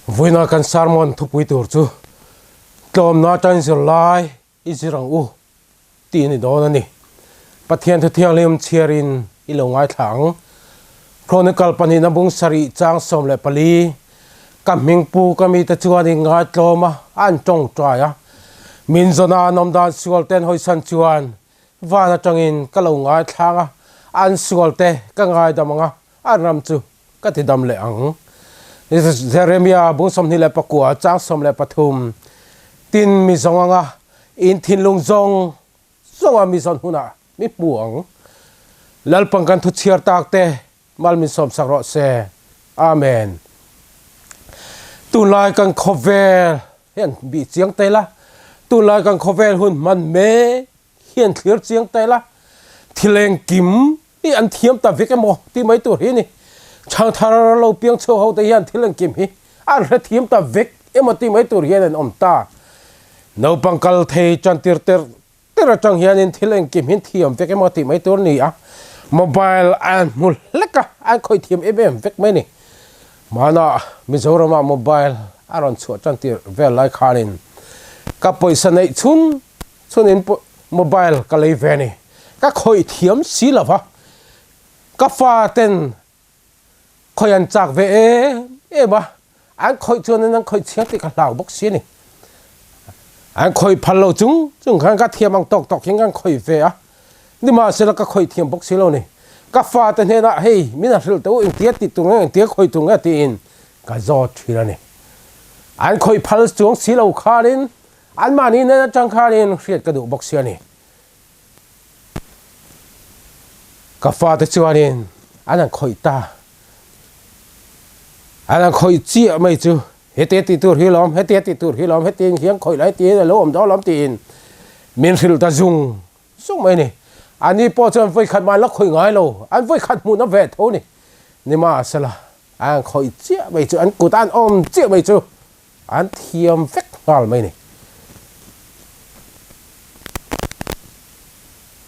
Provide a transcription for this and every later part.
vui na kan sarmon thu pui tur chu Tlawmna tan zirlai izirang u ti ni do na ni pathian thu thiang lem chiarin ilongai thang chronicle pani na bung sari chang som le pali kaming pu kami ta chuani ngai tlawma an tong traya min zona nom dan sual ten hoi san chuan wana tangin kalo ngai thanga an sual te ka ngai damanga anram chu ka ti dam le ang Jeremia bung som ni le pakua chang som le pathum tin mi zonga in thin lung zong zonga mi zon huna mi puang lal pangkan thu chiar tak te mal mi som sakro se amen tu lai kan khovel hian bi chiang te la tu lai kan khovel hun man me hian thlir chiang te la thileng kim ni an thiam ta vek mo ti mai tur hi ni chang thar lo piang cho ho te hian thileng kim hi an re thiam ta vek emoti mai tur hian an om ta no pangkal thei chan tir chang hian in thileng kim hin thiam vek emoti mai tur ni a mobile an mul leka an khoi thiam em vek mai ni mana Mizoram mobile aron chu chan tir vel lai khanin ka poisa nei chunin mobile ka lei ve ni ka khoi thiam si lova ka fa ten khoi an chak ve e ba an khoi chuan an khoi chiang ti ka lau bok si ni an khoi phalo chung khan ka thiam ang tok hin kan khoi ve a ni ma se la ka khoi thiam bok si lo ni ka fa ten he na hey mina hril to in tia ti tu nge tia khoi tu nge ti in ka zo thira ni an khoi phal chung si lo kharin an mani na chang kharin hriat ka du bok si ani ka fa te chuanin an khoi ta an khoi chi mai chu hete ti tur hilom hete ti tur hilom hete hiang khoi lai ti lo om do lam tin min hril ta zung sung mai ni ani po chan voi khat ma la khoi ngai lo an voi khat mu na ve tho ni ma sala an khoi chi mai chu an kut an om chi mai chu an thiam vek ngal mai ni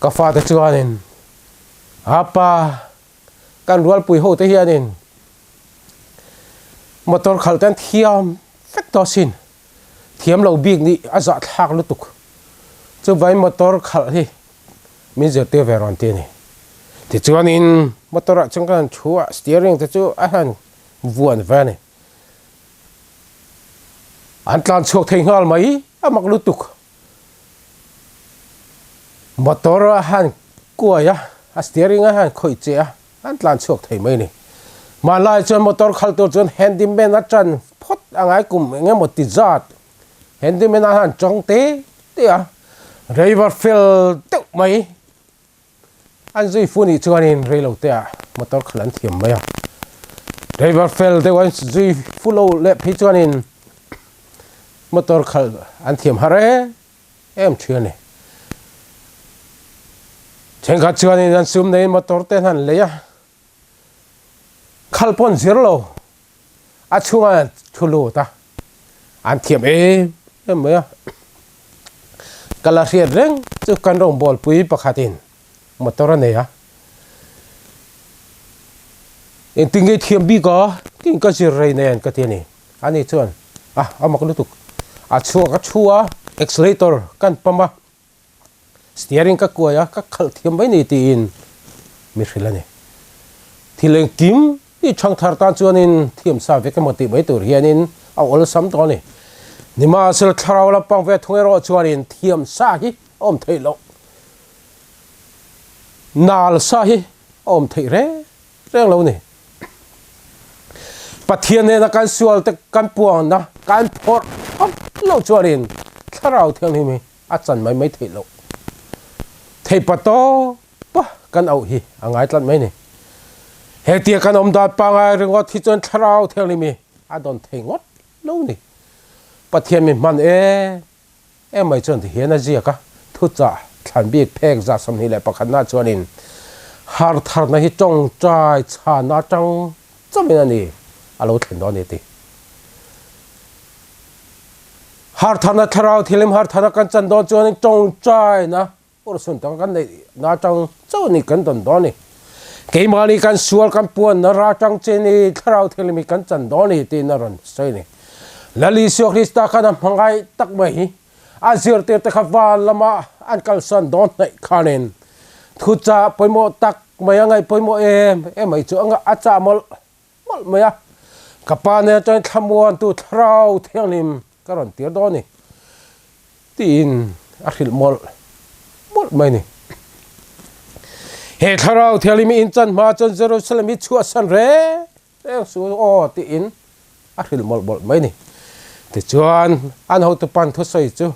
ka fa te chuanin apa kan rual pui ho te hianin motor khaltan thiam vek to sin thiam lo bik ni aza thak lutuk chu vai motor khal hi min je te veron te ni ti chuanin motor a changkan chua steering te chu a han vuan va ni an tlan chok thei ngal mai amak lutuk motor a han kuaya a steering a han khoi che a an tlan chok thei mai ni mà lại cho motor khal to chon handyman a chan phot angai kum nge moti zat handyman a han chong te a river fill te mai an zui funi chuanin reilo te a motor khalan thiam mai a river fill te wan zui fulo le phi chuanin motor khal an thiam hare em thiani chengkha chuanin an sum nei motor te han le ya khalpon zirlo achunga thulu ta an thiam em mai kala riat reng chu kan rong bol pui pakhatin motor ne ya en tinge thiam bi ko king ka zirlai nen ka ti ni ani chuan amak lutuk achua ka chua accelerator kan pama steering ka kuaya ka khal thiam mai ni tin mi hrilani thileng kim ni chang thar ta chuanin thiam sa ve ka moti mai tur hianin a ol sam to ni nima sel tharau la pang ve thungero chuanin thiam sa hi om theilo nal sa hi om thei reng lo ni pathian ne na kan sual te kan puang na kan phor lo chuanin tharau thiam ni mi a chan mai theilo thei pato pa kan au hi angai tlat mai ni hetia kan om da pangai ringot thi chon tharau theli mi adon thengot lo ni pathian mi man mai chon hian a zia ka thu cha thlan bik phek za som ni le pakhat na chuanin har thar na hi chong chai cha na chang chamin ani alo thlen do ni ti har thar na tharau thilim har thar kan chan do chuanin chong chai na or sun tang kan nei na chang chau ni kan don do ni cái mali kan sual kan puan na ra chang che ni tharau thelmi kan chan do ni ti na ron sai ni lali siok Krista kana mangai tak mai azir te takhawa lama an kalsan don nei khanin thucha poimo tak maya ngai poimo mai chu anga acha mol maya kapane choi thamuan tu thrau thianglim karon tir do ni tin akhil mol mai ni he thrau thianglim in chan ma chon Jerusalem mi chu san re su o ti in akhil mol mai ni ti chuan an ho tu pan thu soi chu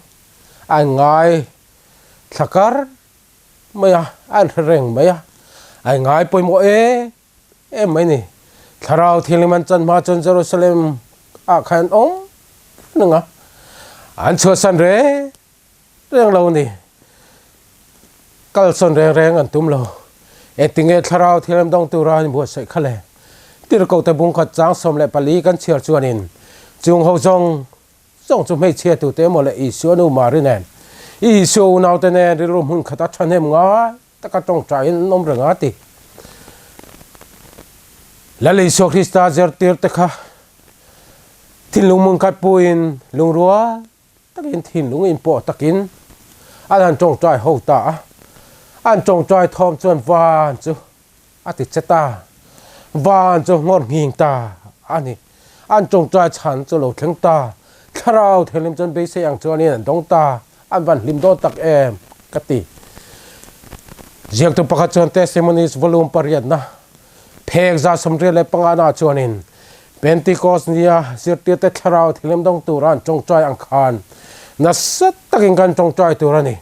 an ngai thakar maya an reng maya ai ngai poimo mai ni tharau thiliman chan ma chon Jerusalem a khan nunga an chu san re reng lo ni kal son reng an tum lo etinge tharau thilam dong tu ran bu sai khale tir ko te bung khat chang som le pali kan chiar chuanin chung ho jong chu mai che tu te mo le I su nu ma ri nen I su nau te ne ri rum hun khata thanem nga ta ka tong chai nom renga ti lali so Krista zer tir te kha tin lung mung kat puin lung ruwa takin tin lung in po takin an chong chai ho ta an chong chai thom chuan van chu ati cheta van chu ngor nging ta ani an chong chai chan chu lo theng ta tharau thelim chon be se yang chuan in dong ta an van lim do tak kati ziak tu pakhat chuan testimonies volume pariat na phek za somre le pangana chuanin Pentecost nia zirti te tharau thilim dong turan chong chai ang khan na sat takin kan chong chai turani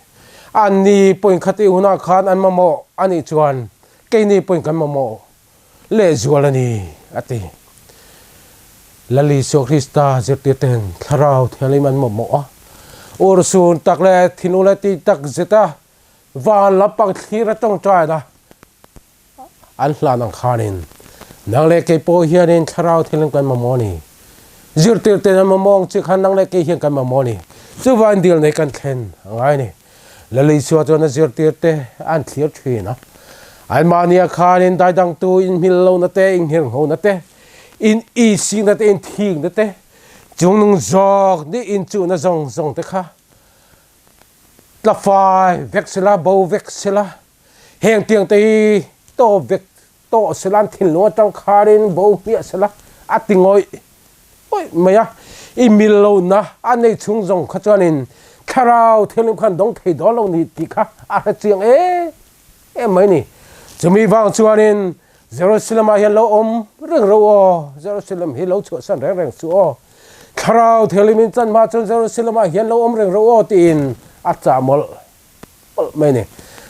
ani point khati una khan an mamo ani chuan ke ni point kan mamo le zualani ati lali so Krista zirti ten tharau thilim an mamo ursun takle thinule ti tak zeta van lapak thira chong chai da an hlan ang khanin nang le ke po hianin tharau thilim kan mamoni zirtir te na mamong chi khan nang le ke hian kan mamoni chu van dil nei kan khen ngai ni lali so chona zirtir te an thlir thina an mania khanin dai dang tu in mil lo na te in hir ho na te in I sing na te in thing na te chung nung zok ni in chu na zong te kha la fai vexela bo vexela heng tiang te to vex to selan thin lo tang kharin bo mi sela atingoi oi maya I mil lo na anei chung zong kha chanin tharau thelim khan dong thei do lo ni ti kha a chiang mai ni chumi wang chuanin Jerusalem a hian lo reng ro Jerusalem hi lo chu san reng su tharau thelim in chan ma chon Jerusalem a hian lo reng ro tin a cha mol mai ni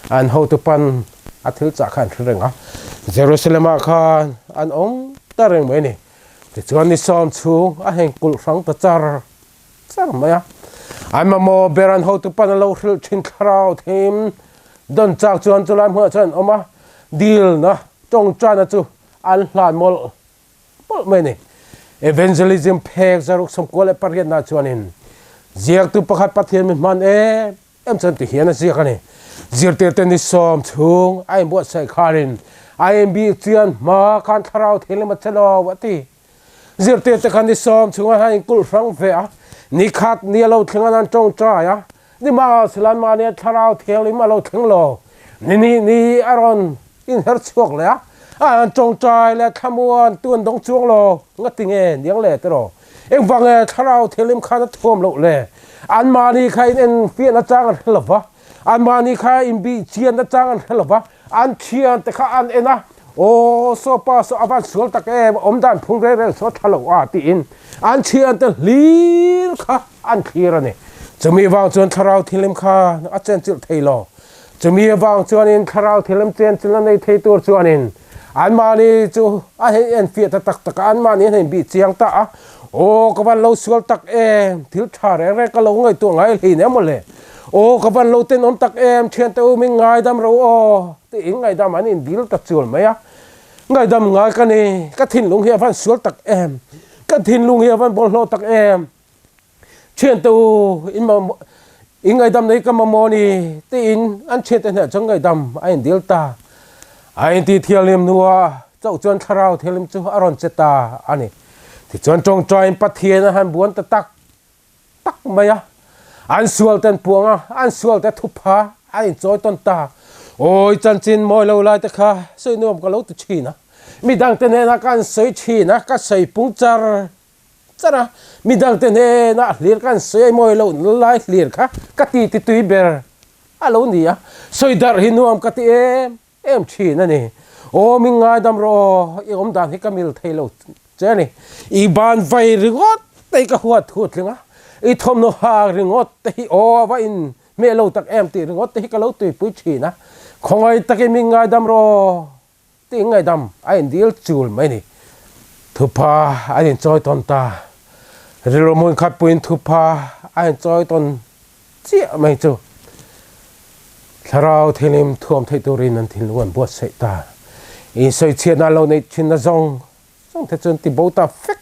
an ho tu pan a thil cha khan renga Jerusalem a khan an ta reng mai ni ti chuan ni som chu a heng kul rang ta char maya an mamo beran ho tu pan lo hril thin tharau thim don chak chuan chulam hma chan oma dil na tong chana chu an hlan mol mai ni evangelism phek zaruk som ko le pariat na chuanin ziak tu pakhat pathian mi man em chan ti hian a ziak ani zirtir te ni som chung ai bo sai kharin IMB chian ma khan tharau thilim a chalo wati zirtir te khan ni som chung a hain kul rang ve a ni khat ni lo thlengan an chong cha ya ni ma slan ma ne tharau thilim a lo theng lo ni aron in her chuak le an chong chai le thamuan tuan dong chuang lo ngatinge niang le te ro eng wange tharau thilim khan thom lo le an ma ni khai en fi na chang lova an ma ni khai in bi chian na chang lova an chian te kha an ena so pa so avan sul tak dan phung re so thalo ti in an chian te lir kha an khira ni chumi wang chon tharau thilim kha a chen chil theilo chumi wang chon in tharau thilim chen chil nei thei tur chuan in an ma ni chu a he en fi ta tak an ma ni nei bi chiang ta ka van lo sul tak thil tha re ka lo ngai tu ngai hi ne mo le ka van lo ten om tak chen te mi ngai dam ro ti ngai dam an in dil ta chul maya ngai dam ngai ka ni ka thin lung hi van sul tak ka thin lung hi van bol lo tak chen tu in ma ngai dam nei ka ma mo ni ti in an chen te na chang ngai dam ai dil ta ai ti thialim nuwa chau chuan tharau thialim chu aron cheta ani thì chọn trong tròi bắt thiên han buồn ta tắc mày à anh sual tên buông à anh sual tên thục phá anh trôi tôn ta ôi chân chín môi lâu lại ta kha soi nuông có lâu tu chi na mi đăng tên này na can soi chi na cá soi bung char chara mi đăng tên này na liền can soi môi lâu lại liền kha cá ti tui ber alo ni à soi dar hi nuông cá ti em chi na nè ô mình ngay đâm ro ông đàn hi camil thay lâu chứ nè iban vay ringot tay cả huat hụt lưng á ít thom nó ha ringot tay ô vậy mẹ lâu tắc em thì ringot tay cả lâu tùy bụi chỉ na không ai tắc mình ngay đâm ro tay ngay đâm anh deal chul mấy nè thu pa anh enjoy ton ta rồi muốn khát bụi thu pa anh enjoy ton chia mấy chú thảo thì em thuồng thấy tôi rin anh thì luôn buốt sậy ta ý soi chia na lâu này chuyện na rong thế chân thì bố ta phết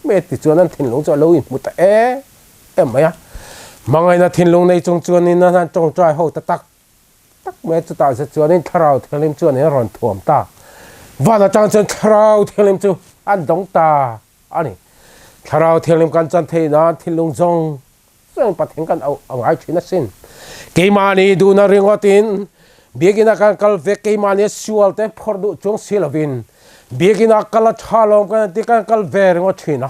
mẹ thì cho nên thiên long cho lâu một ta em mấy à mà ngày na thiên long này trong chuan nên na trong trai hậu ta tắc mẹ cho ta sẽ cho nên thảo thiên linh chuan này ròn thuồng ta và là trang chân thảo thiên linh chu ăn đóng ta anh thảo thiên linh can chân thế na thiên long rong rồi bắt thiên can ông ai chuyện na xin cái mà này du na ring tin biết na can cal về cái mà này sual te phor du chung silavin biết na cal chalom can ti can cal về ring china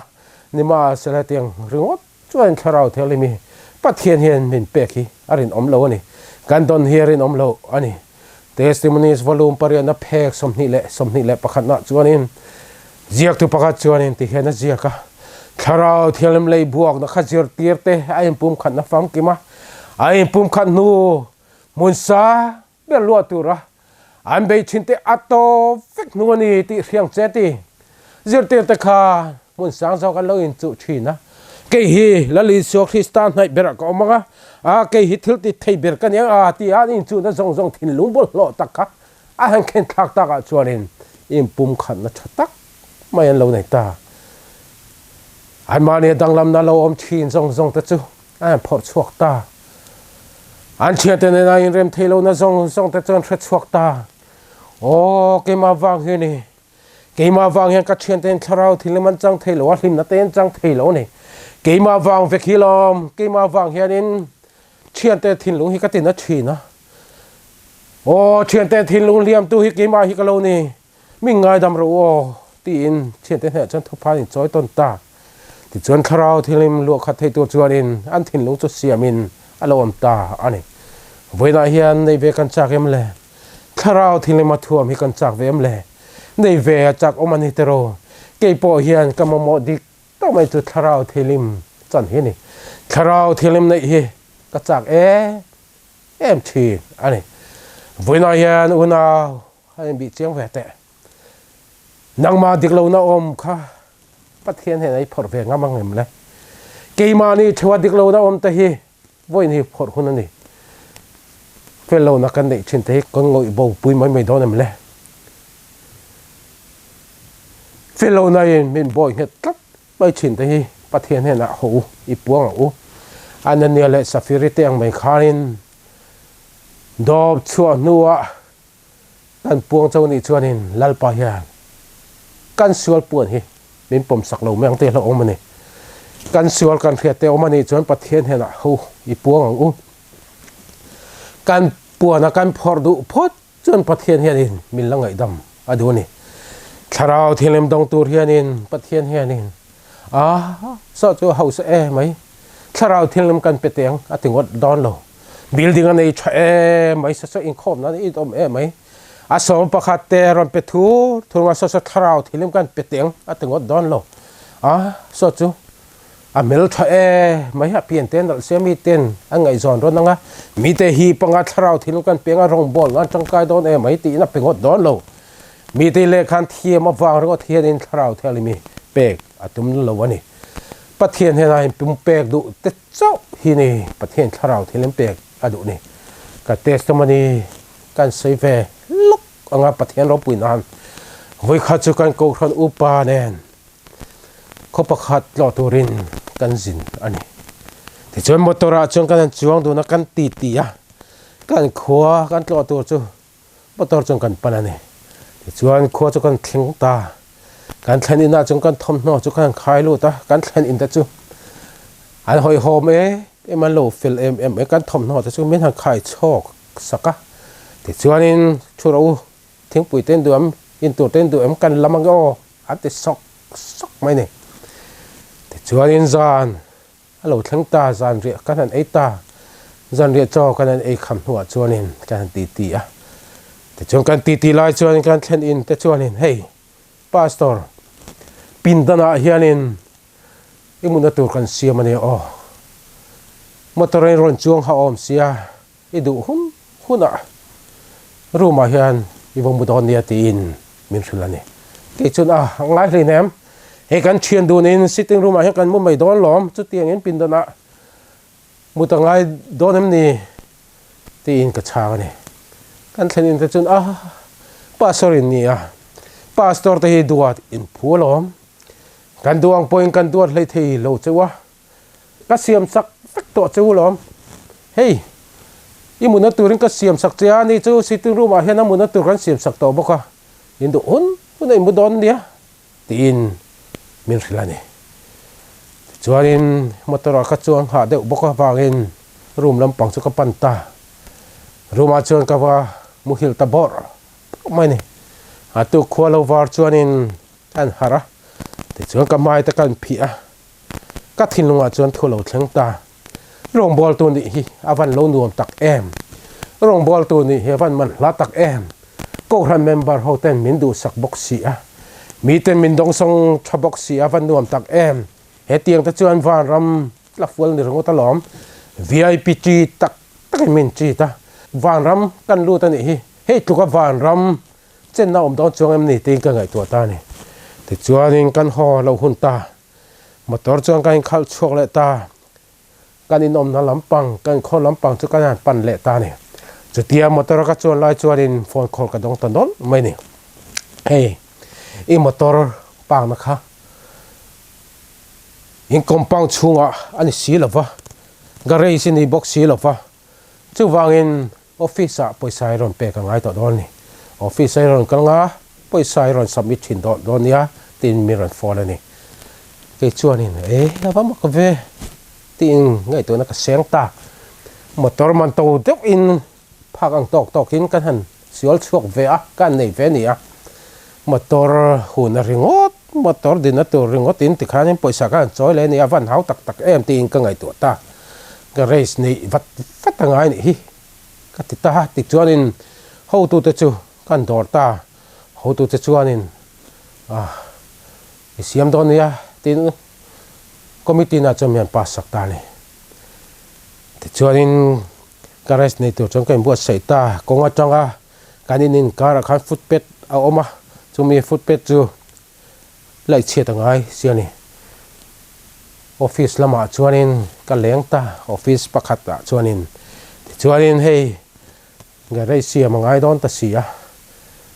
ni ma sela tiang ring chuan thảo theo li mi pat hian hian min pe khi arin om lo ni kan don hiarin om lo ani testimonies volume parian na phek somni le pakhat na chuanin ziak tu pakhat chuanin ti hian na ziaka thảo thialim lei buak na khazir tir te ai pum khat na fam kima ai pum khat nu mun sa be lo tu ra an be chin te ato fek nu ni ti riang che ti zir tir te kha mun sang zo ka lo in chu thina ke hi la li so Christian hai ber ko manga a ke hi thil ti thei ber kan yang a ti a in chu na zong zong thin lung bol lo tak kha a han ken thak ta ka chuanin im pum khat na thatak mai an lo nei ta an ma ne danglam na lo om thin zong zong ta chu a phor chuak ta anh chia tên này anh rem thấy lâu nó xong tới chân phết chuộc ta ô cái mà vàng here này cái mà vàng hiện các chuyện tên thảo thì làm trăng thấy lâu lim nó tên trăng thấy lâu này cái mà vàng về khi làm cái mà vàng hiện nên chuyện tên thiên lũng hi các tên nó chỉ nó ô chuyện tên thiên lũng liam tu hi cái mà hi cái lâu này mình ngay đâm rồi ô tin chuyện tên hệ chân thục phá thì chói tôn ta thì chân thảo thì làm luộc khát thấy tôi cho nên anh thiên lũng cho xia mình alo am ta ani với na hian nei ve kan chak em le thlarau thile ma thuam hi kan chak ve em le nei ve chak omani tero ke po hian kamamo dik to mai tu thlarau thilim chan hi ni thlarau thilim nei hi ka chak em thi ani với na hian una hai bị chiang ve te nang ma dik lo na om kha pathian he nei phor ve ngamang em le ke ma ni thwa dik lo na om ta hi voi ni phor hun ani fellow na kan nei chin te kon ngoi bo pui mai don em le fellow na in min boy het kat mai chin te hi pathian he na ho I puang u anan ne le safiri te ang mai kharin dob chua nuwa tan puang chau ni chuanin lalpa hian kan sual puan hi min pom sak lo meng te lo om ani kan sual kan khia te omani chuan pathian he na ho I puang u kan puana kan phor du phot chuan pathian hianin min langai dam aduni tharau thilem dong tur hianin pathian hianin so chu house mai tharau thilem kan peteng atingot don lo building anei thae mai so in khom na I dom mai asom pakhat te ron pe thu thunga so tharau thilem kan peteng atingot don lo so chu amel thae mai ha pian ten dal se mi ten angai zon ron nga mi te hi panga tharau thilem kan penga rong bol ngan tangkai don mai ti na pengot don lo mi te le khan thie ma wang ro thien in tharau theli mi pek atum lo wani pathian he nai pum pek du te chau hi ni pathian tharau thilem pek adu ni ka testimony kan sei ve luk anga pathian ro puin an voi kha chu kan ko khon upa nen ko pakhat lo turin kan zin ani ti chon motora chon kan chuang du na kan ti kan khua kan lo tur chu motor chon kan panani ti chuan khua chu kan thling ta kan thlen ina chung kan thom no chu kan khai lu ta kan thlen in ta chu an hoi hom man lo fil kan thom no ta chu min han khai chok saka ti chuanin thuro thing pui ten duam in tur ten duam kan lamang o ate sok mai ni ti chuanin zan alo thlang ta zan ri kan han ta zan ri cho kan an kham huwa chuanin kan ti a ti chung kan ti lai chuanin kan thlen in te chuanin hey pastor pindana hianin imuna tur kan siamani o motorin ron chuang ha om sia idu huna ruma hian ibong budon nia tin min sulani ke chun a ngai ri nem he kan thian dunin sitting room a he kan mu mai don lom chu tiang in pindana mutangai donem ni tin ka chawani kan thlenin te chun a pastorin ni a pastor te hi duat in phulom kan duang point kan duat hlei thei lo chewa ka siam sak to chu lom hey imuna turin ka siam sak chia ni chu sitting room a hian amuna tur kan siam sak to boka indu unai mudon dia tin min rilani chuanin motora ka chuang ha deuh boka wangin room lampang chu ka panta ruma chuan ka wa muhil ta bor mai ni atu khwalo war chuanin an hara ti chuan ka mai ta kan phia ka thinlunga chuan thulo thleng ta rong bol tu ni hi avan lo nuam tak em rong bol tu ni hevan man la tak em ko ran member hoten min du sak box si a mi ten min dong song tha box si avan nuam tak em he tiang ta chuan van ram la fual ni rongo ta lom vip chi tak min chi ta van ram kan lu ta ni hi he tu ka van ram chen na om don chuang em ni ting ka ngai tu ta ni ti chuanin kan ho lo hun ta motor chuang kan khal chok le ta kan in om na lampang kan kho lampang chu kan pan le ta ni chu tia motor ka chuan lai chuanin phone call ka dong ta don mai ni hey i motor pang na kha in compound chunga ani si lova garage ni box si lova chu wangin office a poisa ron pe ka ngai to don ni office ron ka nga poisa ron submit thin do don ya tin miran phone ni ke chuanin lava ma ka ve tin ngai to na ka seng ta motor man to deuh in phak ang tok in kan han siol chuak ve a kan nei ve ni a motor hun ringot motor din na to ringot in tikhanin poisa kan choi le ni avan hau tak em tin ka ngai to ta garage ni vat ngai ni hi ka ti ta ti chuanin ho tu te chu kan dor ta ho tu te chuanin siam don ya tin committee na chamian pas sak ta ni ti chuanin garage ni tu chong kan buat sai ta konga changa kanin kar khan footpad a oma chumi footpad chu lai che ta ngai siani office lama chuanin ka leng ta office pakhat ta chuanin ti chuanin hei garage siam ngai don ta sia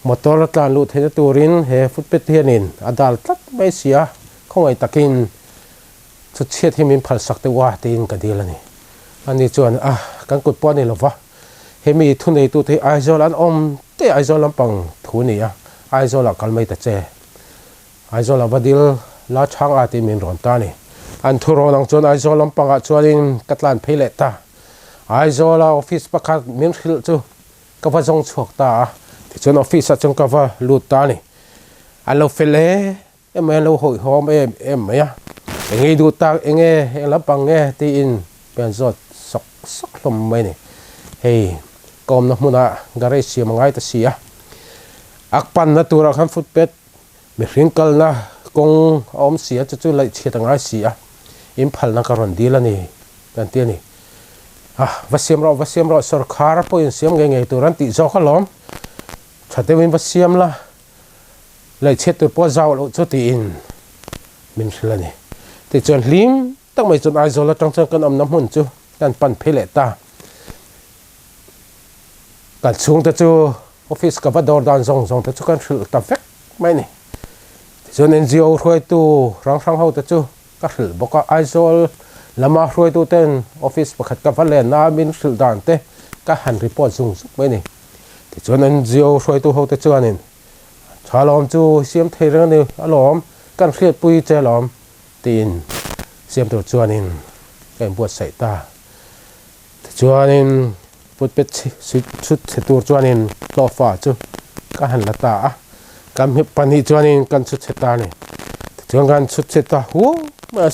motor tlan lu the turin he footpad hianin adal tat mai sia khongai takin chu chet himin phal sak te wa tin ka dilani ani chuan kan kut pon ni lova hemi thunei tu the aizol an om te aizol lampang thuni a aizol a kalmai ta che aizol avadil la chang ati min ron ta ni an thuro nang chuan aizol lampang a chuanin katlan phele ta aizol office pakhat min khil chu ka va jong chhuak ta ti chuan office a chung ka va lut ta ni alo fele lo hoi hom em ya engei du tak enge lapang nge ti in pen zot sok lom mai ni hey kom na muna garage si mangai ta sia akpan na tura khan footpad mi hringkal na kong om sia chu lai chetangai sia imphal na karon dilani kan ti ni vasiam ro sarkar po in siam nge turan ti zo khalom thatewin vasiam la lai chet tu po zaw lo chu ti in min hlani ti chon lim tak mai chon ai zo la tang chang kan am na hun chu kan pan phele ta kan chung ta chu office ka va dor dan zong ta chu kan thil ta vek mai ni chon NGO roi tu rang ho ta chu ka thil boka aizol lama roi tu ten office pakhat ka va le na min thil dan te ka han report zung mai ni ti chon NGO roi tu ho ta chu anin thà lom chu xiêm thấy rằng này lom căn khiết bùi che lom tin xiêm tổ chuan in em buat sai ta chuan in bút bết chút sẽ tour chuan in lo pha chu cả hành là ta cam hiệp pan hi chuan in căn chút sẽ ta này chuan căn chút sẽ ta hu mà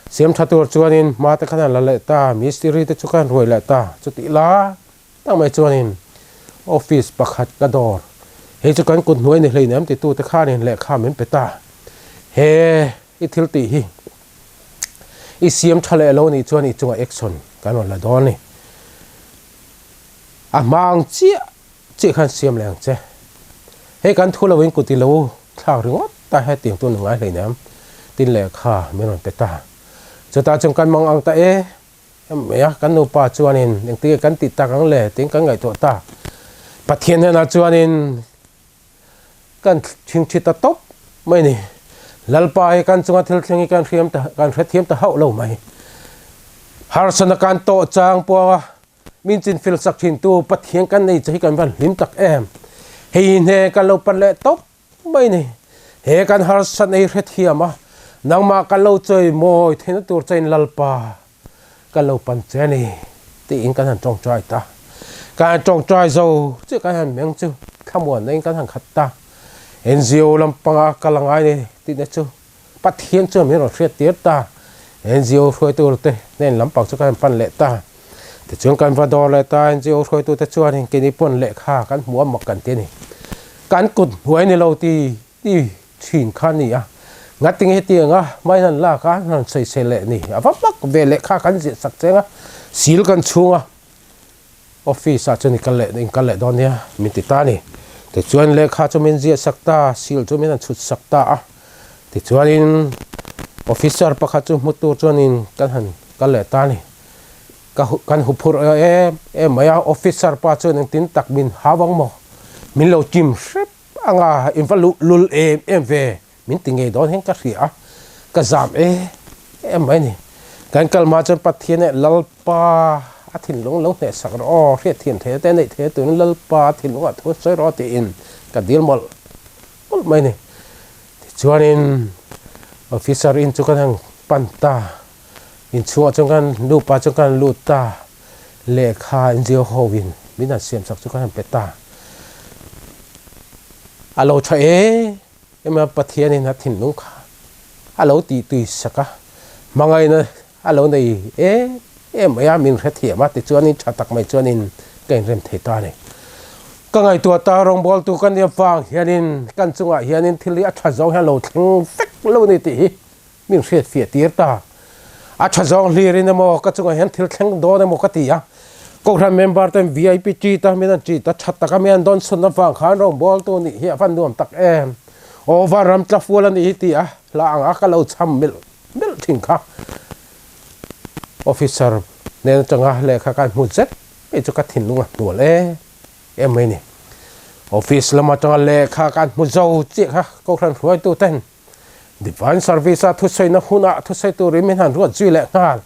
xiêm thà tour chuan in mà ta khăn là lại ta mystery ta chu căn rồi lại ta chút tí lá tăng mai chuan in office pakhat ka dor he chu kan kun hnuai ni hlei nam ti tu te kha nin le kha men peta he I thil ti hi I siam thale lo ni chuan I chunga action kan la don ni a mang chi khan siam leng che he kan thu lo win ku ti lo thak ringot ta he ting tu ngai hlei nam tin le kha men peta chu ta chung kan mang ang ta em ya kan no pa chuan in eng ti kan ti ta kang le ting kan ngai to ta pathian na chuan in kan thing thi ta top mai ni lalpa kan chunga thil thlengi kan thiam ta kan thret thiam ta hau lo mai har sana kan to chang po min chin fil sak thin tu pathian kan nei chahi kan van lim tak em hei ne kan lo pan le top mai ni he kan har san ei thret thiam a nangma kan lo choi moi thein tur chain lalpa kan lo pan che ni ti in kan han tong chai ta kan tong chai zo che kan han meng chu khamon nei kan han khat ta NGO lampanga kalangai ni ti na chu pathian chu mi ro thret tir ta NGO khoi tu te nen lampang chu kan pan le ta te chung kan va do le ta NGO khoi tu te chuan hin ke ni pon le kha kan muam mak kan te ni kan kut huai ni lo ti thin khan ni a ngating he tianga mai nan la ka nan sei se le ni ava mak ve le kha kan ji sak chenga sil kan chunga office a chani kan le don nia mi ti ta ni te chuan le kha chu min ji sakta sil chu min an chut sakta a te chuan in officer pakha chu mutur chuan in kan le ta ni kan hu phur maya officer pa chuan in tin tak min hawang mo min lo tim shrep anga in fa lul em ve min tinge don hen ka ria ka zam mai ni kan kalma chuan pathian lalpa a thin long ne sak ro hre thian the te nei the tu lalpa thin wa thu soi ro ti in ka dil mol mai ni chuan in officer in chu kan hang panta in chu chu kan lu pa chu kan lu ta le kha in zio howin min a siam sak chu kan peta alo tha ema pathian in a thin lung kha alo ti tui saka mangai na alo nei maya min hre thiam a ti chuan in thatak mai chuan in kain rem thei ta ni ka ngai tua ta rong bol tu kan ya fang hianin kan chunga hianin thili a tha zo han lo thing fek lo ni ti min hre fia tir ta a tha zo hlirin mo ka chunga hian thil thleng do na mo ka ti a ko ram member tem VIP chi ta min chi ta thatta ka men don sun na fang khan rong bol tu ni hi van nuam tak em over ram tla fual ni ti a la anga ka lo cham mil thing kha officer nên changa le kha kan mu zet e chu ka thin lunga tu le em mai ni office lama changa le kha kan mu zo chi kha ko khan roi tu ten divine service a thu sei na huna thu sei tu rimin han ro zui le ngal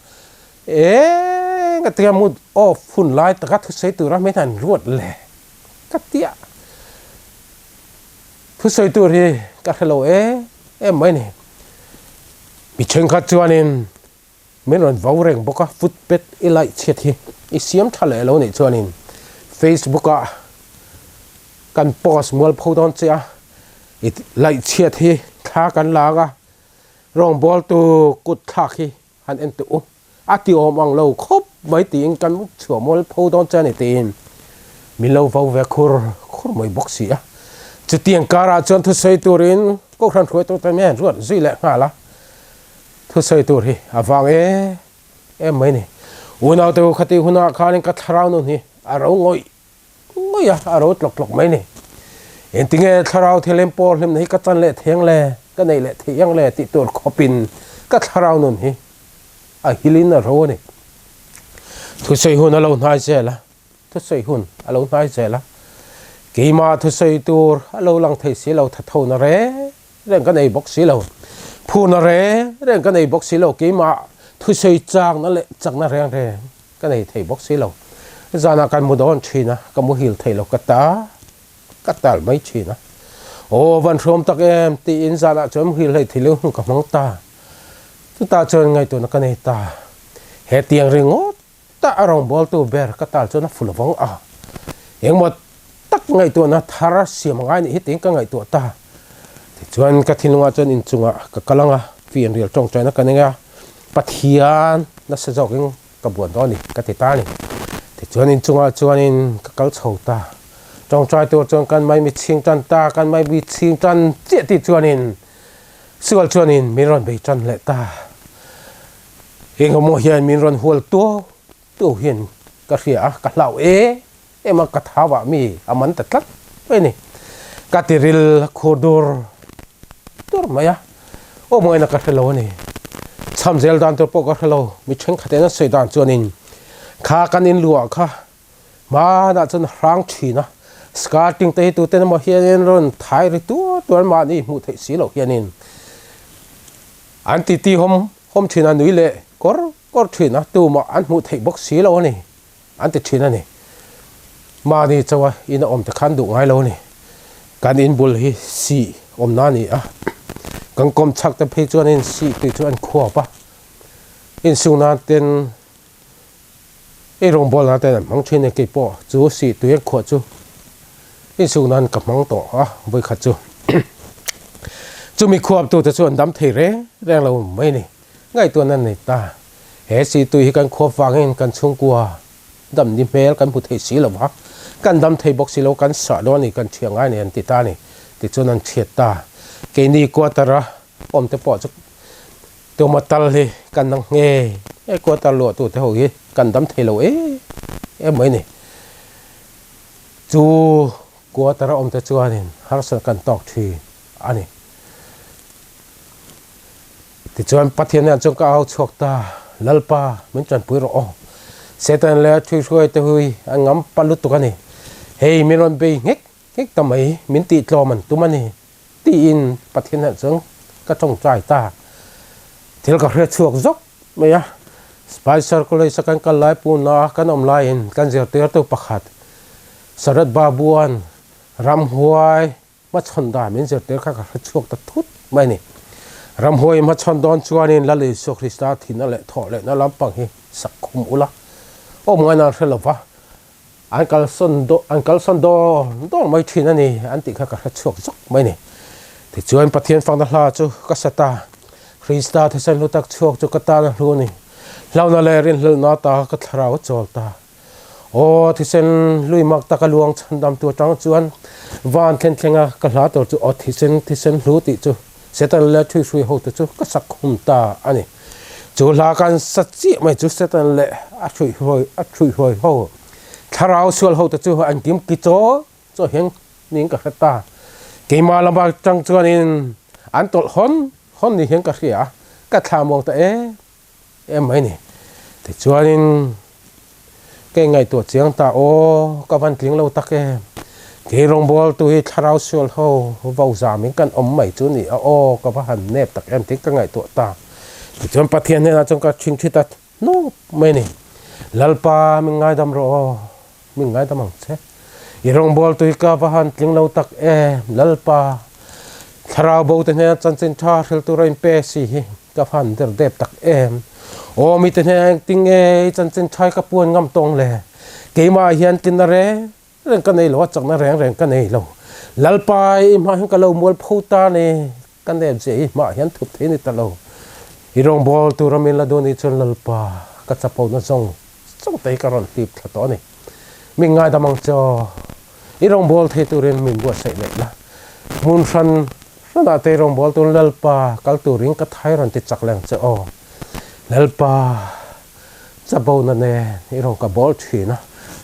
nga tia mu off hun lai ta ka thu sei tu ra men han ro le ka tia thu sei tu ri ka hello em mai ni mi chen kha chuanin men ron vau reng boka footpet ilai chet hi I siam thale lo ni chuanin Facebook a kan post mol phodon cha it lai chet hi kha kan laga rong bol tu kut thak hi han en tu ati om ang lo khop mai ting kan chua mol phodon cha ni tin mi lo vau ve khur mai boxi a chu tiang kara chon thu sei turin ko khan khoi to ta men ruat zui le nga la thu sei tur hi awang em mai ni unau tu khati huna khanin ka tharau nu ni aro ngoi aro tlok mai ni en tinge tharau thelem por hlem nei ka chan le theng le ka nei le thiang le ti tur khopin ka tharau nu hi a hilin na ro ni thu sei hun alo nai che la thu sei hun alo nai che la ke ma thu sei tur alo lang thei si lo thatho na re reng ka nei box si lo phu na re reng ka nei box si lo ke ma thu sei chang na le chang na reng re ka nei thei box si lo zana kan mu don thina ka mu hil thei lo ka tal mai thina ô văn sớm tắc em ti in ra đã chấm khi lấy thì lưu không cảm mong ta chúng ta chơi ngày tụi nó cái này ta hệ tiền riêng ngót ta rong bol tu ber cái ta cho nó phù vong à hiện một tắc ngày tụi nó thara xiêm ngay này hết tiếng cái ngày tụi ta thì chuan cái thiên nga chuan in chung à cái kalang à phiền riêng trong trái nó cái này à bắt hiền nó sẽ dọc cái buồn đó này cái ta này thì chuan in chung à chuan in cái câu sầu ta trong trái tôi trong căn mai bị chiên chân ta căn mai bị chiên chân chết thì chuan in sửa chuan in mình rồi bị chân lệ ta hiện có một hiện mình rồi huol tua hiện cái gì à cái lão em mà cái tháo vào mi aman tật lắm vậy này cái tiril khodur dur maya ô mọi người cái lâu này tham gia đàn tôi bỏ cái lâu mình chẳng khát nó xây đàn chuan in khá căn in lúa khá mà đã chân rang chi na starting tới tụi tên mà hiện rồi thái rồi tua mà đi một thấy xí lâu hiện in anh tí hôm chuyện anh nuôi lệ có chuyện na tụi mà anh một thấy bốc xí lâu này anh tí chuyện này mà đi cho in ôm cái khăn đủ ngay lâu này cái in bul hi xì ôm na này à càng com chắc tới phía chuan in xì từ chuan khua pa in sung na tên rong bol na tên mang chuyện này cái bỏ chú xì từ yên khua chú in sung na cầm mang tổ à với khát chú chú mi khua tụi chuan đâm thấy reng lâu mấy này ngay tuần này ta hệ xì tụi càng khua vàng in càng chung qua đâm đi mel càng một thấy xí lâu haกันดำเทบกสิโลกันสะล้อนี่กันเชียงง่ายเนี่ยติดตานี่ติดจนนั้นเฉียดตาเกนี่กว่าตระอมจะปอดจุตัวมาตัลเลยกันนังเงยไอ้กว่าตลอดตัวเท่าไหร่กันดำเทโลเหมือนนี่จูกว่าตระอมจะจวนนี่หาสักกันตอกทีอันนี้ติดจวนปัทเทียนเนี่ยจงก็เอาชกตาลัลปาเหมือนจันปุยรอเสร็จแล้วช่วยตัวหุยอันงั้มปัลลุตุกันนี่เฮ้ยมีรอนไปเง็กทำไมมินตีโตมันตัวมันนี่ตีอินปัทเทียนเนี่ยจงก็จงใจตาที่เราก็เรียกชวกซกไม่ยะสไปเซอร์ก็เลยสักกันไล่ปูนากันอมไล่กันเสียเตี้ยตัวประคัดสระบาบวนรำหวยมาชนดามินเสียเตี้ยข้าก็เรียกชวกตะทุดไม่นี่รำหวยมาชนดอนชวนนี่ละเลยสุคริสตาทินนั่นแหละถอดเลยนั่นลำปังฮีสักคุมอุละโอ้มึงน่าเชื่อหรอวะอันกัลสันโดไม่ทิ้งนั่นนี่อันติข้าก็ชวกซกไม่นี่ที่ชวนปะเทียนฟังตลาดจูกัสตาคริสตาที่เส้นลุตักชวกจูกตาลูนี่เรานั่นแหละเรียนเรื่องนาตาก็ทราวจอลตาโอ้ที่เส้นลุยมักตะกลวงฉันดำตัวจังจวนวานเข็นเข็งกะลาตัวจูอที่เส้นรู้ติจูเสร็จแล้วช่วยหัวตัวจูก็สักคุมตาอันนี้จูลากันสัจจิไม่จูเสร็จแล้วช่วยหัวถ้าเราส่วนหัวตัวจูอันกิมกิโจเห็นนิ่งกับตาเกี่ยมาลำบากจังจวนนี่อันตดหอนนี่เห็นกับเสียก็ทำมองแต่ไม่นี่แต่จวนนี่แกไงตัวเสียงตาโอ้ก็วันทิ้งเราตักเกี่ยลงบอลตัวถ้าเราส่วนหัวเบาสามิกันอมไม่จูนี่โอ้ก็ว่าหันเนบตักทิ้งก็ไงตัวตาแต่จวนปะเทียนเนี่ยนะจงก็ชิงที่ตัดโน้ไม่นี่ลัลปามิงไงดำรอมิงไงดำมังเช่อีลงบอลตัวก็ว่าหันทิ้งเราตักลัลปาถ้าเราบอกแต่เนี่ยจันทร์ชาเรื่องตัวเรื่องเปซี่ก็หันเด็บตักโอ้มีแต่เนี่ยติ้งจันทร์ชายกับปวนงำตรงเลยเกี่ยมาเฮียนกินอะไรเรื่องกันในหลวงจากนั้นแรงกันในเราลัลปามาเห็นกันเรามวยพูตาเนี่ยกันเด็บสิมาเห็นทุบเทนี่ตลอดอีลงบอลตัวเรามีละโดนอีจนลัลปาก็จะพูดนั่นส่งไปการันตีพลัดตัวนี่มีง่ายแต่มังจออีลงบอลเทตัวเรียนมีบัวใส่เล็กละมุนฟันนั่นแต่ลงบอลตัวลัลปากัลตัวริงก็ไทยรันติดจักแรงจะลัลปาจะพูดนั่นเองอีลงกับบอลทีนะ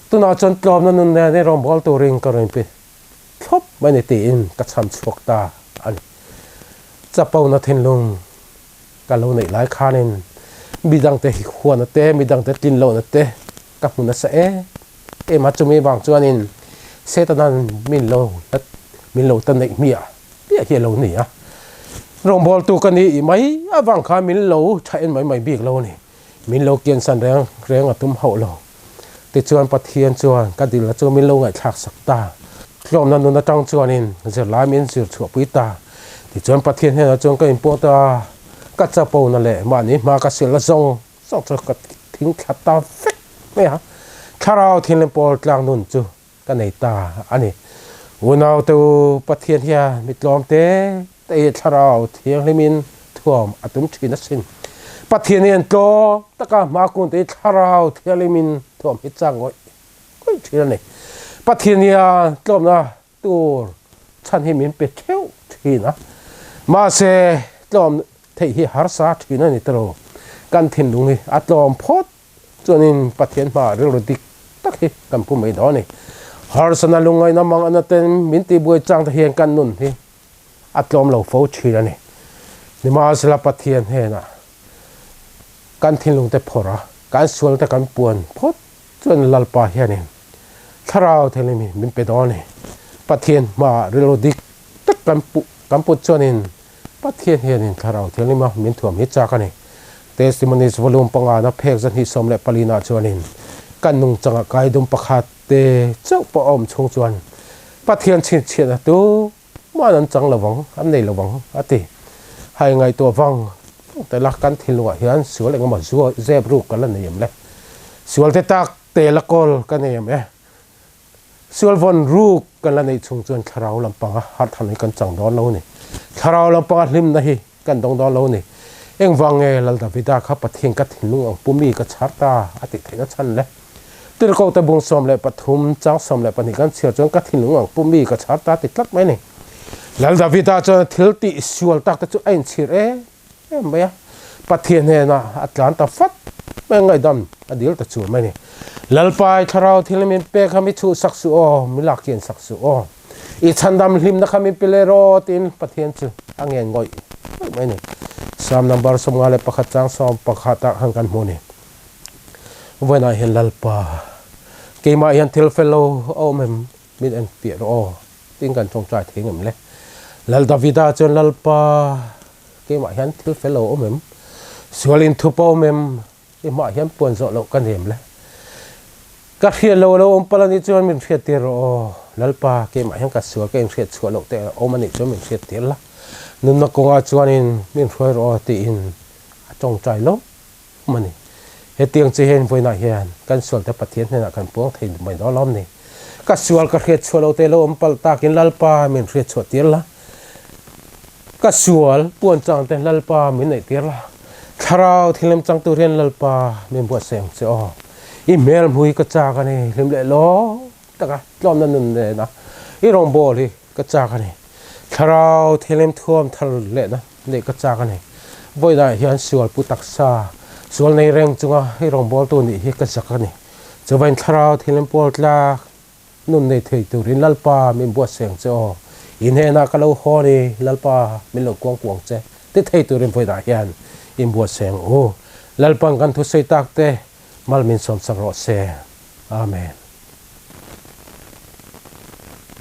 ตัวน่าจนกลอมนั่นเนี่ยในลงบอลตัวริงก็เรียนไปทบไม่ได้ตีอินก็ทำชกตาอันจะพูดนั่นเห็นลงกันเราในหลายคานินมีดังแต่หัวนั่นเต้มีดังแต่กินเรานั่นเต้กับมันนั่นเสมาจะมีบางส่วนนินเสตนั้นมินโลตันในเมียเปียเฮียโลนี่อ่ะลงบอลตัวกันนี่ไหมบางคามินโลใช้ไม่บีกโลนี่มินโลเกียนสันแรงอ่ะตุ้มเห่าโลติดส่วนปะเทียนส่วนกันดีละส่วนมินโลไงฉากสักตา Tlawmna nun atang chuanin zirlai min zir chua puita ti chuan pathian he chuan ka impota ka chapo na le mani ma ka sil zong zong chu ka thing khata fek me ha tharau thin pol tlang nun chu ka nei ta ani unau tu pathian hia mitlom te tharau thiang limin thuam atum thina sin pathian en to taka ma kun te tharau thiang limin thuam hi changoi koi thina nei pathian ya Tlawmna tur chan hi min pe theu thina ma se Tlawm thei hi har sa thina ni tro kan thin lung hi atlom phot chuanin pathian ma rel dik tak hi kan pu mai do ni har sana lungai na mang anaten min ti boi chang ta hian kan nun hi atlom lo fo thina ni ma sela pathian he na kan thin lung te phora kan sual ta kan puan phot chuan lalpa hianin tharau thelemi min pe doni pathian ma relo dik tak kan pu chuanin pathian hianin tharau thelima min thuam hi cha kani testimonies volume panga na phek zan hi somle palina chuanin kan nung changa kai dum pakhat te chau pa om chung chuan pathian chin chin na tu ma nan chang lawang an nei lawang ati hai ngai to wang te lak kan thilwa hian sual engma zuwa zeb ru kala nei le sual te tak te la kol ka nei em sual von ru kala nei chung chuan tharau lampanga har thanai kan chang don lo ni tharau lampanga hlim na hi kan dong don lo ni eng wange lal davida kha pathian ka thinlung ang pumi ka charta ati thena chan le tir ko ta bung som le pathum chang som le pani kan chhia chong ka thinlung ang pumi ka charta ti tlak mai ni lal davida cha thilti sual tak ta chu ain chhir maya pathian he na atlanta fat mengai dam adil ta chu mai ni lalpai tharau thilmin pe khami chu saksu o milakian saksu o I chandam hlim na khami pilero tin pathian chu angen ngoi mai ni sam number som ngale pakhat chang som pakhata hangkan moni when I hen lalpa keima yan til fellow o mem min en pi ro tin kan chong chai thengem le lal davida chon lalpa keima yan til fellow o mem sualin thupo mem keima yan pon zo lo kan hem le ka hian lo lo om palani chon min fiat ti ro lalpa keima yan ka sual ke en fiat chualo te o mani chon min fiat ti la nun na konga chuanin min roi ro ti in chong chai lo mani he tiang che hen voina hian kan sual te pathian hena kan puang thein mai do lom ni ka sual ka khet chualo te lo om pal takin lalpa min riat chho tir la ka sual puan chang te lalpa min nei tir la tharau thilem chang tu rian lalpa min bo sem che o email mui ka cha ka ni hlim le lo taka Tlawmna nun le na I rong bol hi ka cha ka ni tharau thilem thuam thal le na ne ka cha ka ni voina hian sual pu taksa sual nei reng chunga hi rong bol tu ni hi ka zaka ni chuwain tharau thilem pol tla nun nei thei turin lalpa min bo seng che o in he na ka lo ho ni lalpa min lo kuang che te thei turin voina hian in bo seng o lalpang kan thu sei tak te mal min som sang ro se amen